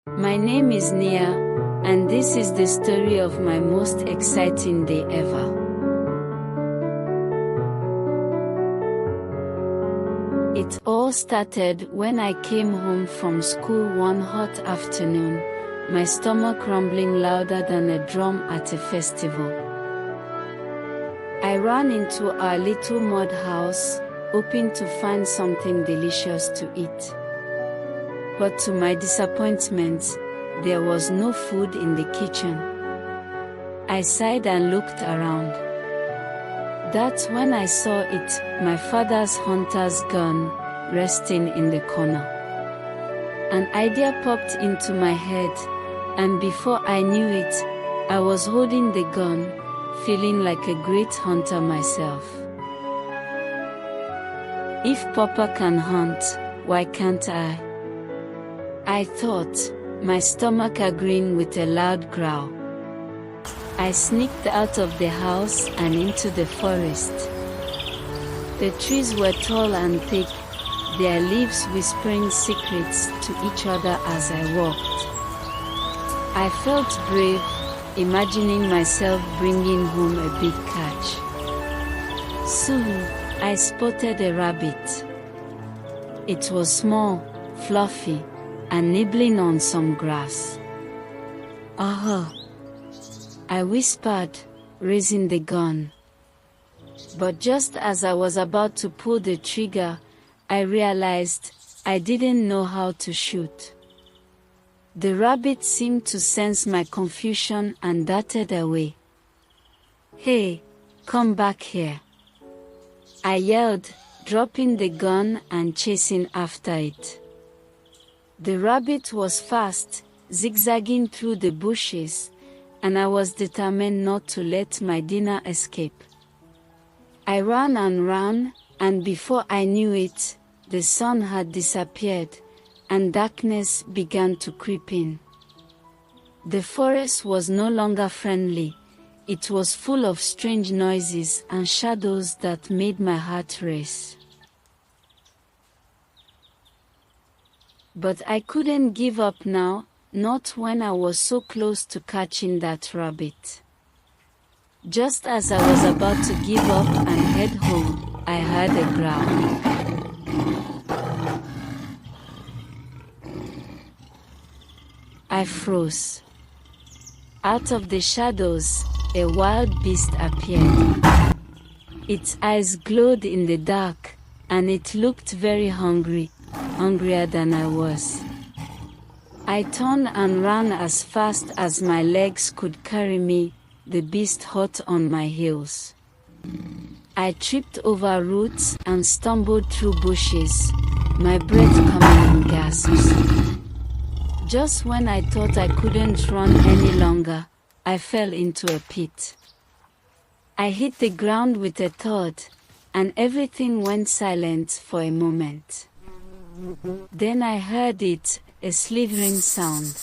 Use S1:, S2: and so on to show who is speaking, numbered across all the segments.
S1: My name is Nia, and this is the story of my most exciting day ever. It all started when I came home from school one hot afternoon, my stomach rumbling louder than a drum at a festival. I ran into our little mud house, hoping to find something delicious to eat. But to my disappointment, there was no food in the kitchen. I sighed and looked around. That's when I saw it, my father's hunter's gun, resting in the corner. An idea popped into my head, and before I knew it, I was holding the gun, feeling like a great hunter myself. If Papa can hunt, why can't I? I thought, my stomach agreeing with a loud growl. I sneaked out of the house and into the forest. The trees were tall and thick, their leaves whispering secrets to each other as I walked. I felt brave, imagining myself bringing home a big catch. Soon, I spotted a rabbit. It was small, fluffy, and nibbling on some grass. "Aha!" I whispered, raising the gun. But just as I was about to pull the trigger, I realized I didn't know how to shoot. The rabbit seemed to sense my confusion and darted away. "Hey, come back here!" I yelled, dropping the gun and chasing after it. The rabbit was fast, zigzagging through the bushes, and I was determined not to let my dinner escape. I ran and ran, and before I knew it, the sun had disappeared, and darkness began to creep in. The forest was no longer friendly. It was full of strange noises and shadows that made my heart race. But I couldn't give up now, not when I was so close to catching that rabbit. Just as I was about to give up and head home, I heard a growl. I froze. Out of the shadows, a wild beast appeared. Its eyes glowed in the dark, and it looked very hungry, hungrier than I was. I turned and ran as fast as my legs could carry me, the beast hot on my heels. I tripped over roots and stumbled through bushes, my breath coming in gasps. Just when I thought I couldn't run any longer, I fell into a pit. I hit the ground with a thud, and everything went silent for a moment. Then I heard it, a slithering sound.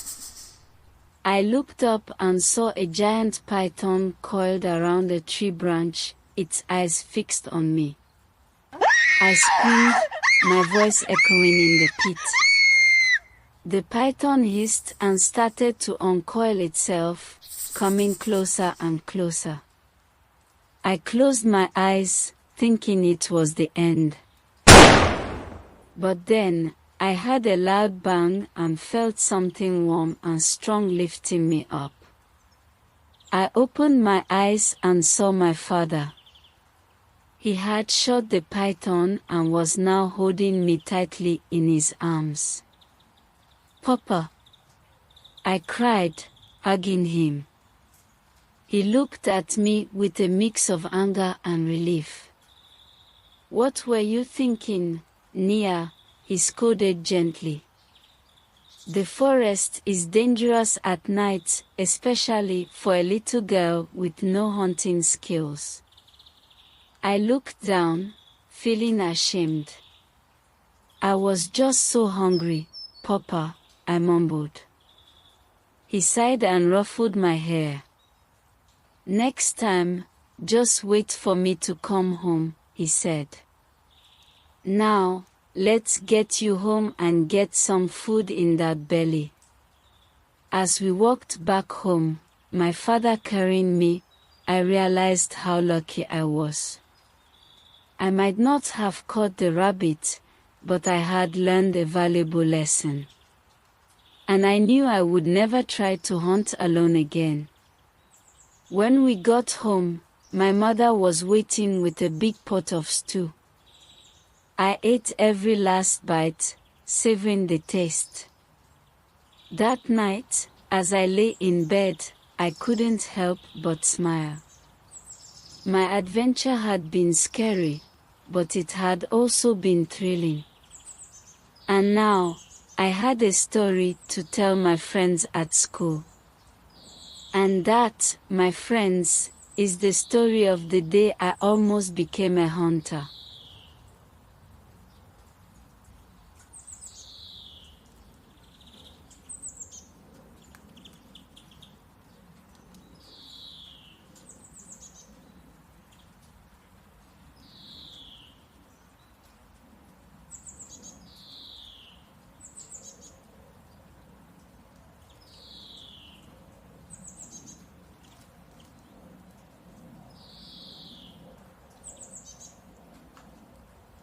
S1: I looked up and saw a giant python coiled around a tree branch, its eyes fixed on me. I screamed, my voice echoing in the pit. The python hissed and started to uncoil itself, coming closer and closer. I closed my eyes, thinking it was the end. But then, I heard a loud bang and felt something warm and strong lifting me up. I opened my eyes and saw my father. He had shot the python and was now holding me tightly in his arms. "Papa!" I cried, hugging him. He looked at me with a mix of anger and relief. "What were you thinking, Nia?" he scolded gently. "The forest is dangerous at night, especially for a little girl with no hunting skills." I looked down, feeling ashamed. "I was just so hungry, Papa," I mumbled. He sighed and ruffled my hair. "Next time, just wait for me to come home," he said. "Now, let's get you home and get some food in that belly." As we walked back home, my father carrying me, I realized how lucky I was. I might not have caught the rabbit, but I had learned a valuable lesson. And I knew I would never try to hunt alone again. When we got home, my mother was waiting with a big pot of stew. I ate every last bite, savoring the taste. That night, as I lay in bed, I couldn't help but smile. My adventure had been scary, but it had also been thrilling. And now, I had a story to tell my friends at school. And that, my friends, is the story of the day I almost became a hunter.